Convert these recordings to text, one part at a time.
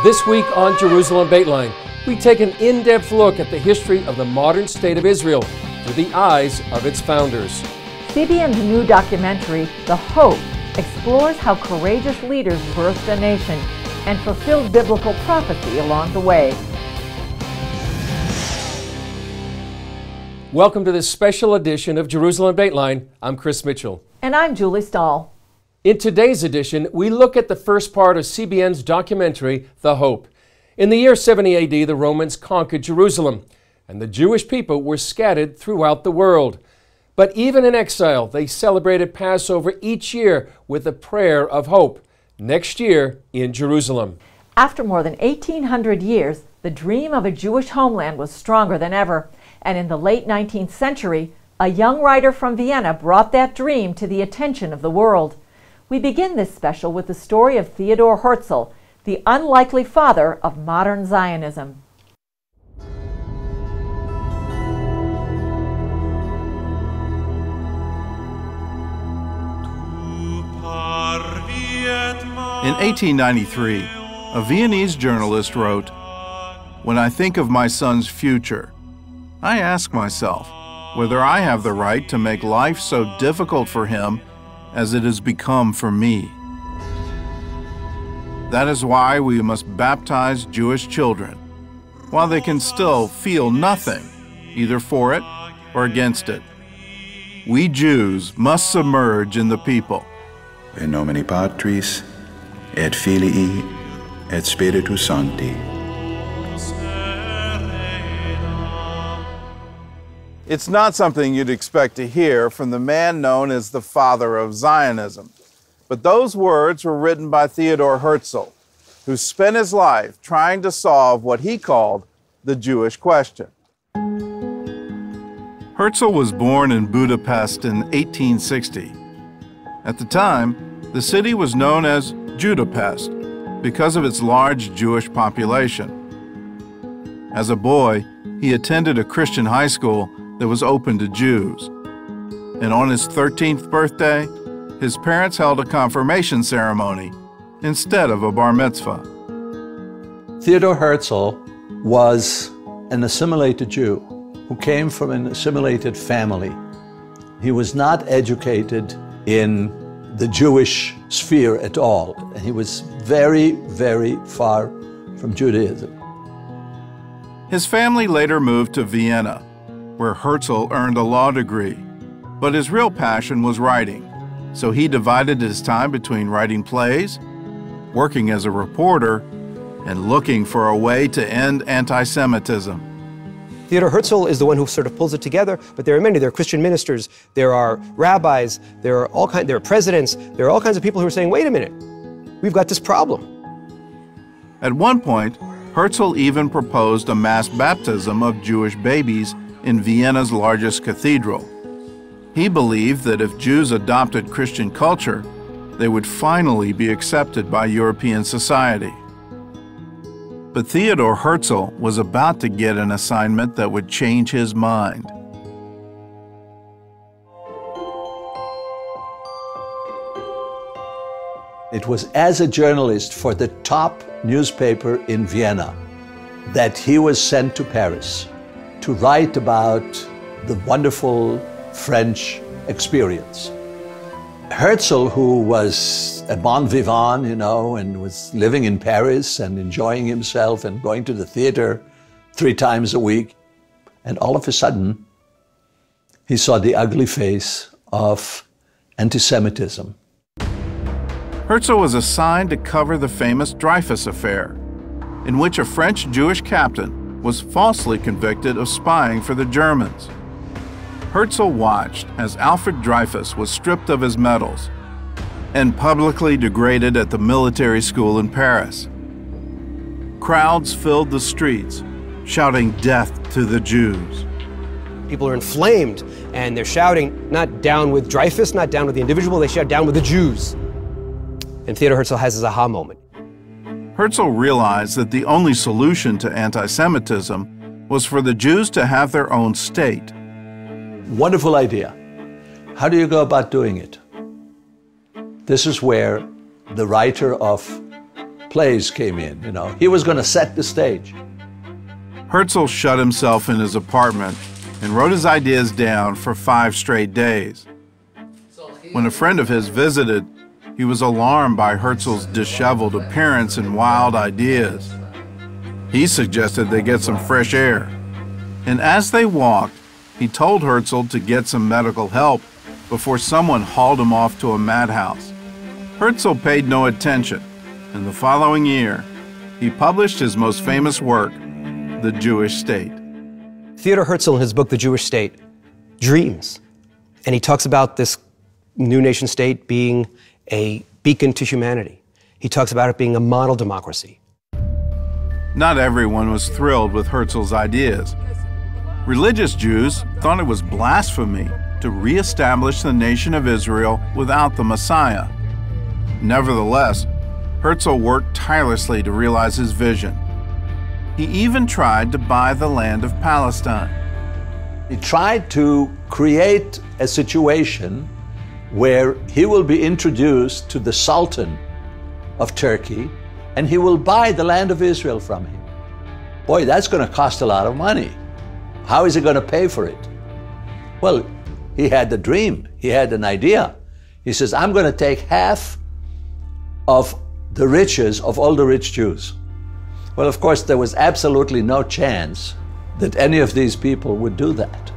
This week on Jerusalem Dateline, we take an in-depth look at the history of the modern state of Israel through the eyes of its founders. CBN's new documentary, The Hope, explores how courageous leaders birthed a nation and fulfilled biblical prophecy along the way. Welcome to this special edition of Jerusalem Dateline. I'm Chris Mitchell. And I'm Julie Stahl. In today's edition, we look at the first part of CBN's documentary, The Hope. In the year 70 AD, the Romans conquered Jerusalem, and the Jewish people were scattered throughout the world. But even in exile, they celebrated Passover each year with a prayer of hope, next year in Jerusalem. After more than 1,800 years, the dream of a Jewish homeland was stronger than ever. And in the late 19th century, a young writer from Vienna brought that dream to the attention of the world. We begin this special with the story of Theodor Herzl, the unlikely father of modern Zionism. In 1893, a Viennese journalist wrote, "When I think of my son's future, I ask myself whether I have the right to make life so difficult for him as it has become for me. That is why we must baptize Jewish children, while they can still feel nothing, either for it or against it. We Jews must submerge in the people." In nomine Patris, et Filii, et Spiritus Sancti. It's not something you'd expect to hear from the man known as the father of Zionism. But those words were written by Theodor Herzl, who spent his life trying to solve what he called the Jewish question. Herzl was born in Budapest in 1860. At the time, the city was known as Judapest because of its large Jewish population. As a boy, he attended a Christian high school that was open to Jews. And on his 13th birthday, his parents held a confirmation ceremony instead of a bar mitzvah. Theodor Herzl was an assimilated Jew who came from an assimilated family. He was not educated in the Jewish sphere at all. He was very, very far from Judaism. His family later moved to Vienna, where Herzl earned a law degree. But his real passion was writing, so he divided his time between writing plays, working as a reporter, and looking for a way to end anti-Semitism. Theodor Herzl is the one who sort of pulls it together, but there are many. There are Christian ministers, there are rabbis, there are presidents, there are all kinds of people who are saying, wait a minute, we've got this problem. At one point, Herzl even proposed a mass baptism of Jewish babies in Vienna's largest cathedral. He believed that if Jews adopted Christian culture, they would finally be accepted by European society. But Theodor Herzl was about to get an assignment that would change his mind. It was as a journalist for the top newspaper in Vienna that he was sent to Paris to write about the wonderful French experience. Herzl, who was a bon vivant, and was living in Paris and enjoying himself and going to the theater 3 times a week, and all of a sudden, he saw the ugly face of anti-Semitism. Herzl was assigned to cover the famous Dreyfus affair, in which a French Jewish captain was falsely convicted of spying for the Germans. Herzl watched as Alfred Dreyfus was stripped of his medals and publicly degraded at the military school in Paris. Crowds filled the streets, shouting death to the Jews. People are inflamed, and they're shouting, not down with Dreyfus, not down with the individual, they shout down with the Jews. And Theodor Herzl has his aha moment. Herzl realized that the only solution to anti-Semitism was for the Jews to have their own state. Wonderful idea. How do you go about doing it? This is where the writer of plays came in, you know. He was going to set the stage. Herzl shut himself in his apartment and wrote his ideas down for 5 straight days. When a friend of his visited, he was alarmed by Herzl's disheveled appearance and wild ideas. He suggested they get some fresh air. And as they walked, he told Herzl to get some medical help before someone hauled him off to a madhouse. Herzl paid no attention, and the following year, he published his most famous work, The Jewish State. Theodor Herzl, in his book, The Jewish State, dreams. And he talks about this new nation state being a beacon to humanity. He talks about it being a model democracy. Not everyone was thrilled with Herzl's ideas. Religious Jews thought it was blasphemy to reestablish the nation of Israel without the Messiah. Nevertheless, Herzl worked tirelessly to realize his vision. He even tried to buy the land of Palestine. He tried to create a situation where he will be introduced to the Sultan of Turkey and he will buy the land of Israel from him. Boy, that's going to cost a lot of money. How is he going to pay for it? Well, he had the dream. He had an idea. He says, I'm going to take half of the riches of all the rich Jews. Well, of course, there was absolutely no chance that any of these people would do that.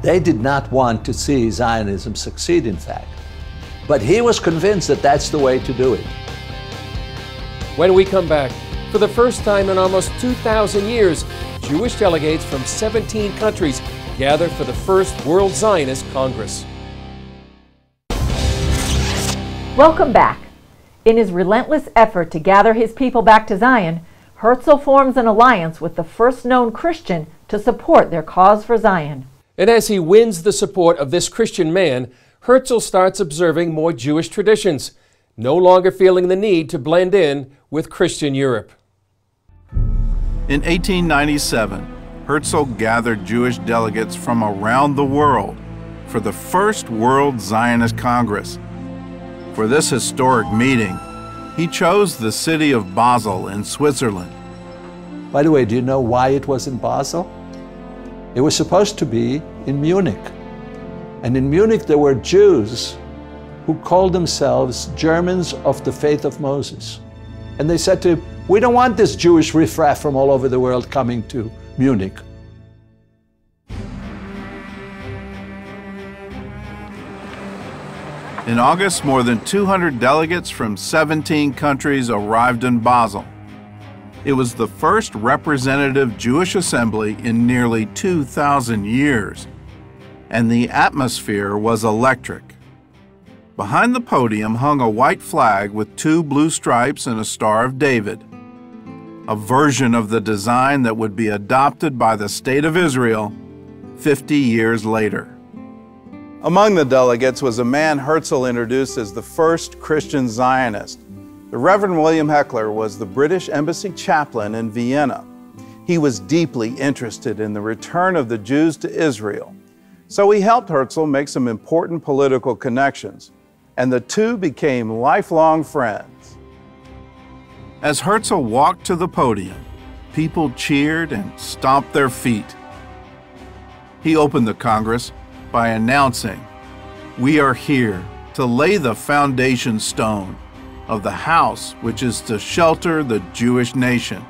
They did not want to see Zionism succeed, in fact. But he was convinced that that's the way to do it. When we come back, for the first time in almost 2,000 years, Jewish delegates from 17 countries gather for the first World Zionist Congress. Welcome back. In his relentless effort to gather his people back to Zion, Herzl forms an alliance with the first known Christian to support their cause for Zion. And as he wins the support of this Christian man, Herzl starts observing more Jewish traditions, no longer feeling the need to blend in with Christian Europe. In 1897, Herzl gathered Jewish delegates from around the world for the first World Zionist Congress. For this historic meeting, he chose the city of Basel in Switzerland. By the way, do you know why it was in Basel? It was supposed to be in Munich. And in Munich there were Jews who called themselves Germans of the faith of Moses. And they said to him, we don't want this Jewish riffraff from all over the world coming to Munich. In August, more than 200 delegates from 17 countries arrived in Basel. It was the first representative Jewish assembly in nearly 2,000 years, and the atmosphere was electric. Behind the podium hung a white flag with 2 blue stripes and a Star of David, a version of the design that would be adopted by the State of Israel 50 years later. Among the delegates was a man Herzl introduced as the first Christian Zionist. The Reverend William Heckler was the British embassy chaplain in Vienna. He was deeply interested in the return of the Jews to Israel, so he helped Herzl make some important political connections, and the two became lifelong friends. As Herzl walked to the podium, people cheered and stomped their feet. He opened the Congress by announcing, "We are here to lay the foundation stone of the house which is to shelter the Jewish nation."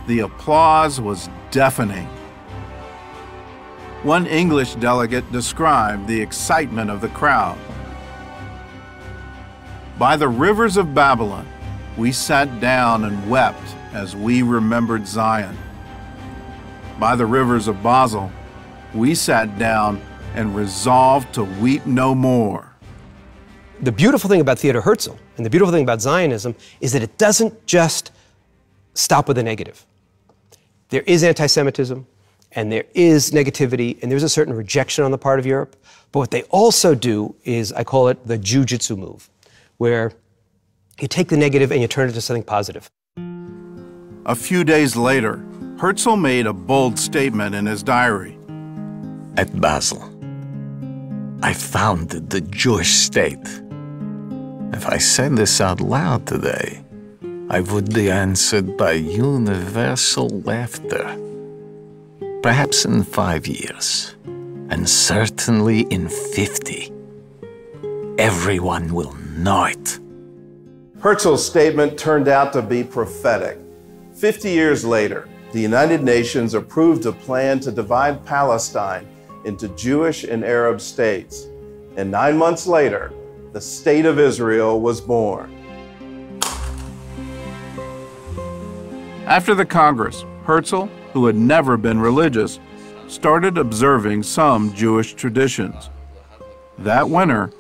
The applause was deafening. One English delegate described the excitement of the crowd. "By the rivers of Babylon, we sat down and wept as we remembered Zion. By the rivers of Basel, we sat down and resolved to weep no more." The beautiful thing about Theodor Herzl and the beautiful thing about Zionism is that it doesn't just stop with the negative. There is anti-Semitism, and there is negativity, and there's a certain rejection on the part of Europe. But what they also do is, I call it the jujitsu move, where you take the negative and you turn it into something positive. A few days later, Herzl made a bold statement in his diary. At Basel, I founded the Jewish state. If I say this out loud today, I would be answered by universal laughter. Perhaps in 5 years, and certainly in 50. Everyone will know it. Herzl's statement turned out to be prophetic. 50 years later, the United Nations approved a plan to divide Palestine into Jewish and Arab states. And 9 months later, the State of Israel was born. After the Congress, Herzl, who had never been religious, started observing some Jewish traditions. That winter,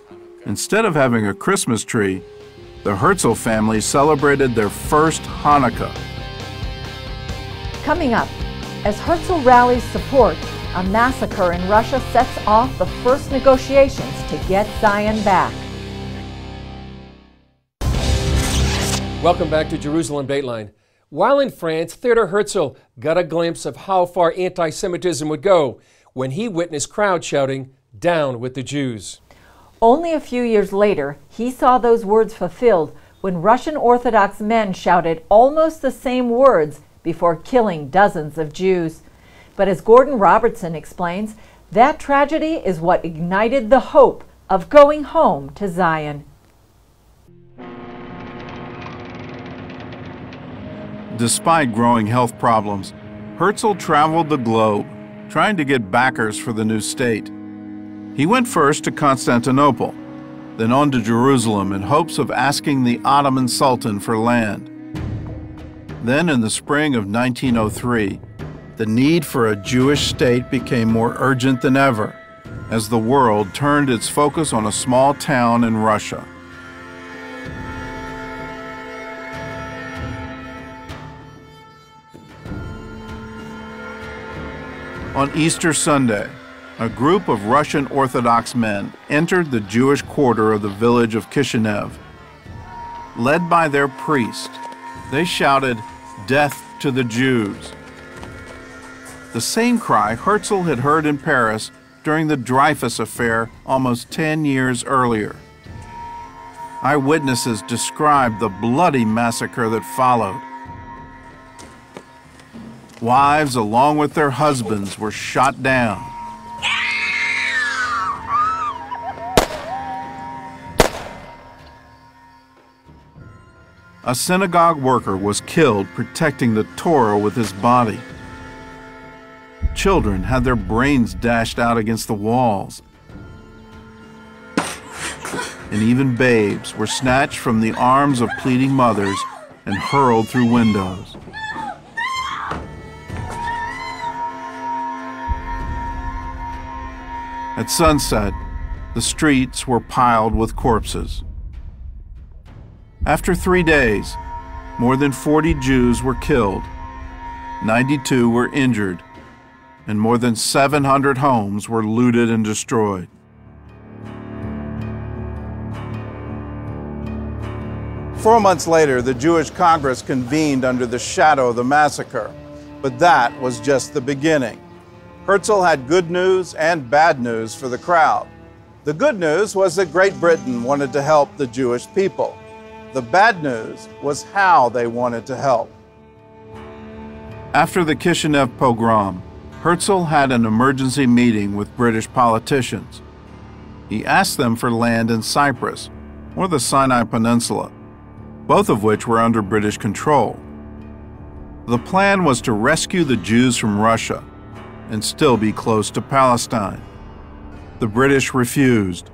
instead of having a Christmas tree, the Herzl family celebrated their first Hanukkah. Coming up, as Herzl rallies support, a massacre in Russia sets off the first negotiations to get Zion back. Welcome back to Jerusalem Dateline. While in France, Theodor Herzl got a glimpse of how far anti-Semitism would go when he witnessed crowds shouting, "Down with the Jews." Only a few years later, he saw those words fulfilled when Russian Orthodox men shouted almost the same words before killing dozens of Jews. But as Gordon Robertson explains, that tragedy is what ignited the hope of going home to Zion. Despite growing health problems, Herzl traveled the globe, trying to get backers for the new state. He went first to Constantinople, then on to Jerusalem in hopes of asking the Ottoman Sultan for land. Then in the spring of 1903, the need for a Jewish state became more urgent than ever, as the world turned its focus on a small town in Russia. On Easter Sunday, a group of Russian Orthodox men entered the Jewish quarter of the village of Kishinev. Led by their priest, they shouted, "Death to the Jews." The same cry Herzl had heard in Paris during the Dreyfus affair almost 10 years earlier. Eyewitnesses described the bloody massacre that followed. Wives, along with their husbands, were shot down. A synagogue worker was killed protecting the Torah with his body. Children had their brains dashed out against the walls. And even babes were snatched from the arms of pleading mothers and hurled through windows. At sunset, the streets were piled with corpses. After 3 days, more than 40 Jews were killed, 92 were injured, and more than 700 homes were looted and destroyed. Four months later, the Jewish Congress convened under the shadow of the massacre, but that was just the beginning. Herzl had good news and bad news for the crowd. The good news was that Great Britain wanted to help the Jewish people. The bad news was how they wanted to help. After the Kishinev pogrom, Herzl had an emergency meeting with British politicians. He asked them for land in Cyprus or the Sinai Peninsula, both of which were under British control. The plan was to rescue the Jews from Russia and still be close to Palestine. The British refused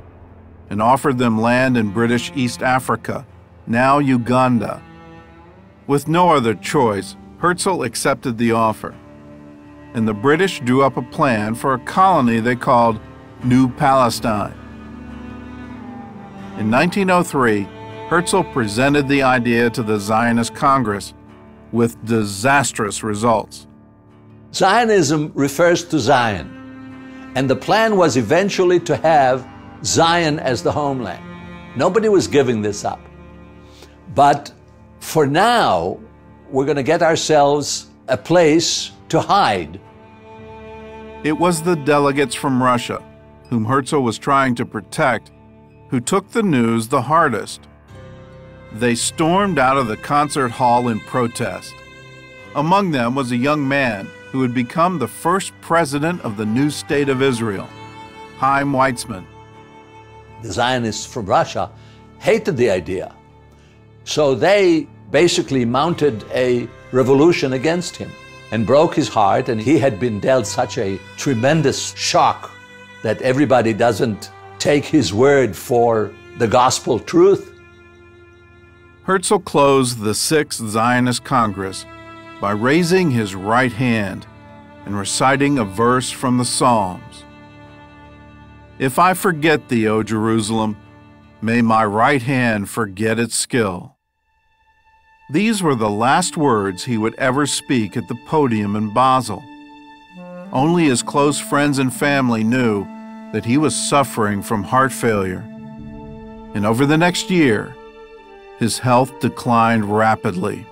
and offered them land in British East Africa, now Uganda. With no other choice, Herzl accepted the offer, and the British drew up a plan for a colony they called New Palestine. In 1903, Herzl presented the idea to the Zionist Congress with disastrous results. Zionism refers to Zion, and the plan was eventually to have Zion as the homeland. Nobody was giving this up. But for now, we're going to get ourselves a place to hide. It was the delegates from Russia, whom Herzl was trying to protect, who took the news the hardest. They stormed out of the concert hall in protest. Among them was a young man who would become the first president of the new state of Israel, Chaim Weizmann. The Zionists from Russia hated the idea. So they basically mounted a revolution against him and broke his heart, and he had been dealt such a tremendous shock that everybody doesn't take his word for the gospel truth. Herzl closed the Sixth Zionist Congress by raising his right hand and reciting a verse from the Psalms. "If I forget thee, O Jerusalem, may my right hand forget its skill." These were the last words he would ever speak at the podium in Basel. Only his close friends and family knew that he was suffering from heart failure. And over the next year, his health declined rapidly.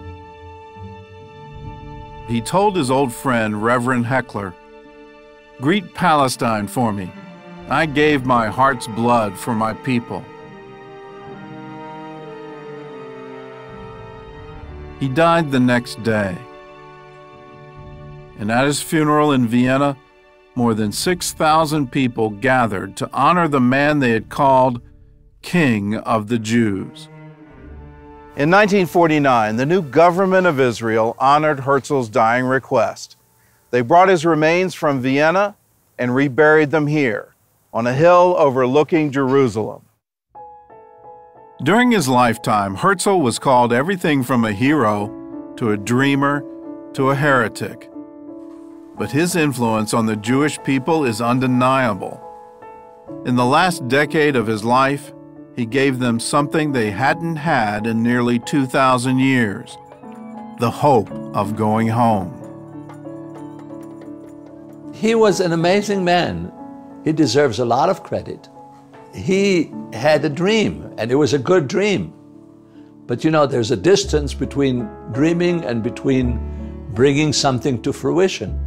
He told his old friend, Reverend Heckler, "Greet Palestine for me. I gave my heart's blood for my people." He died the next day. And at his funeral in Vienna, more than 6,000 people gathered to honor the man they had called King of the Jews. In 1949, the new government of Israel honored Herzl's dying request. They brought his remains from Vienna and reburied them here, on a hill overlooking Jerusalem. During his lifetime, Herzl was called everything from a hero to a dreamer to a heretic. But his influence on the Jewish people is undeniable. In the last decade of his life, he gave them something they hadn't had in nearly 2,000 years, the hope of going home. He was an amazing man. He deserves a lot of credit. He had a dream, and it was a good dream. But you know, there's a distance between dreaming and between bringing something to fruition.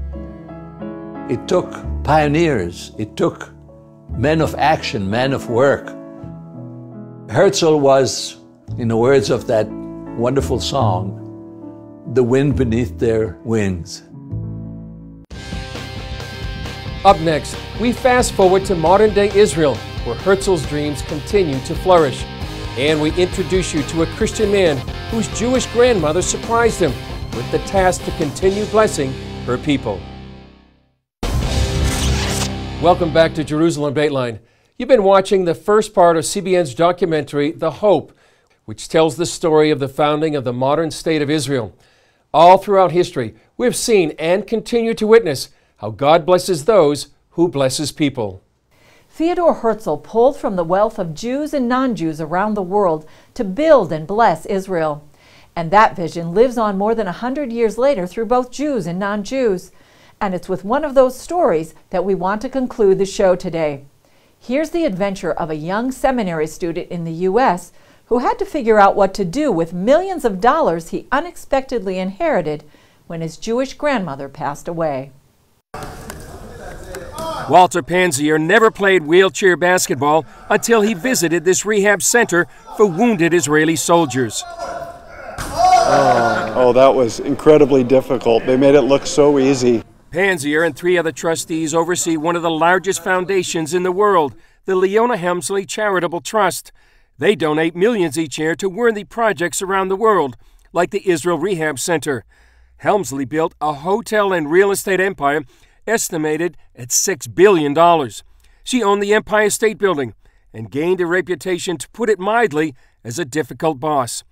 It took pioneers, it took men of action, men of work. Herzl was, in the words of that wonderful song, the wind beneath their wings. Up next, we fast forward to modern-day Israel, where Herzl's dreams continue to flourish. And we introduce you to a Christian man whose Jewish grandmother surprised him with the task to continue blessing her people. Welcome back to Jerusalem Dateline. You've been watching the first part of CBN's documentary, The Hope, which tells the story of the founding of the modern state of Israel. All throughout history, we've seen and continue to witness how God blesses those who bless His people. Theodor Herzl pulled from the wealth of Jews and non-Jews around the world to build and bless Israel. And that vision lives on more than 100 years later through both Jews and non-Jews. And it's with one of those stories that we want to conclude the show today. Here's the adventure of a young seminary student in the U.S. who had to figure out what to do with millions of dollars he unexpectedly inherited when his Jewish grandmother passed away. Walter Panzier never played wheelchair basketball until he visited this rehab center for wounded Israeli soldiers. Oh, that was incredibly difficult. They made it look so easy. Panzier and 3 other trustees oversee one of the largest foundations in the world, the Leona Helmsley Charitable Trust. They donate millions each year to worthy projects around the world, like the Israel Rehab Center. Helmsley built a hotel and real estate empire estimated at $6 billion. She owned the Empire State Building and gained a reputation, to put it mildly, as a difficult boss.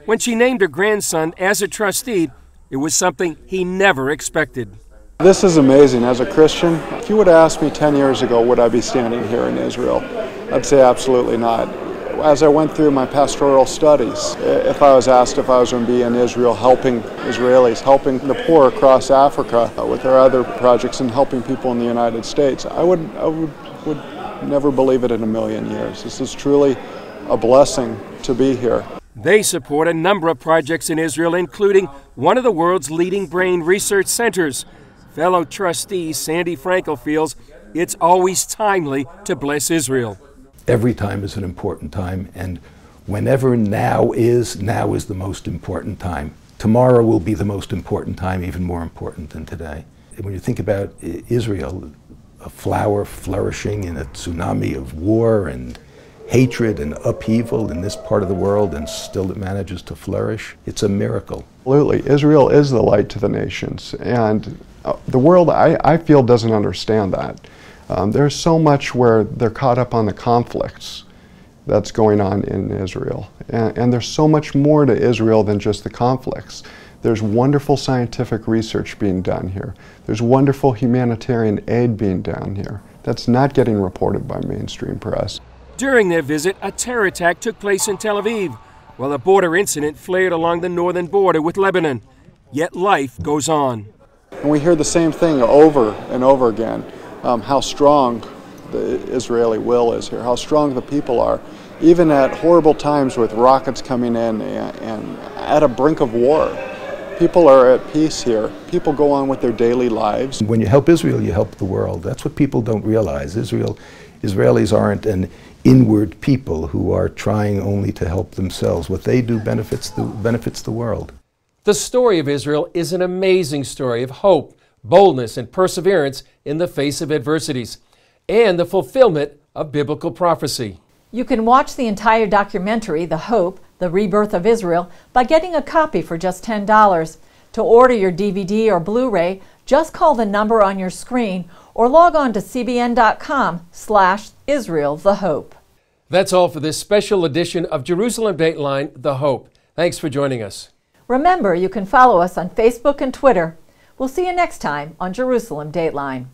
When she named her grandson as a trustee, it was something he never expected. This is amazing. As a Christian, if you would have asked me 10 years ago, would I be standing here in Israel? I'd say absolutely not. As I went through my pastoral studies, if I was asked if I was going to be in Israel helping Israelis, helping the poor across Africa with our other projects, and helping people in the United States, I would never believe it in a million years. This is truly a blessing to be here. They support a number of projects in Israel, including one of the world's leading brain research centers. Fellow trustee Sandy Frankel feels it's always timely to bless Israel. Every time is an important time, and Whenever now is the most important time. Tomorrow will be the most important time, even more important than today. When you think about Israel, a flower flourishing in a tsunami of war and hatred and upheaval in this part of the world, and still it manages to flourish, it's a miracle. Absolutely. Israel is the light to the nations, and the world, I feel, doesn't understand that. There's so much where they're caught up on the conflicts that's going on in Israel. And there's so much more to Israel than just the conflicts. There's wonderful scientific research being done here. There's wonderful humanitarian aid being done here. That's not getting reported by mainstream press. During their visit, a terror attack took place in Tel Aviv, while a border incident flared along the northern border with Lebanon. Yet life goes on. And we hear the same thing over and over again, how strong the Israeli will is here, how strong the people are, even at horrible times with rockets coming in and at a brink of war. People are at peace here. People go on with their daily lives. When you help Israel, you help the world. That's what people don't realize. Israelis aren't an inward people who are trying only to help themselves. What they do benefits the world. The story of Israel is an amazing story of hope, boldness, and perseverance in the face of adversities, and the fulfillment of biblical prophecy. You can watch the entire documentary, The Hope, The Rebirth of Israel, by getting a copy for just $10. To order your DVD or Blu-ray, just call the number on your screen or log on to cbn.com/Israel the Hope. That's all for this special edition of Jerusalem Dateline, The Hope. Thanks for joining us. Remember, you can follow us on Facebook and Twitter. We'll see you next time on Jerusalem Dateline.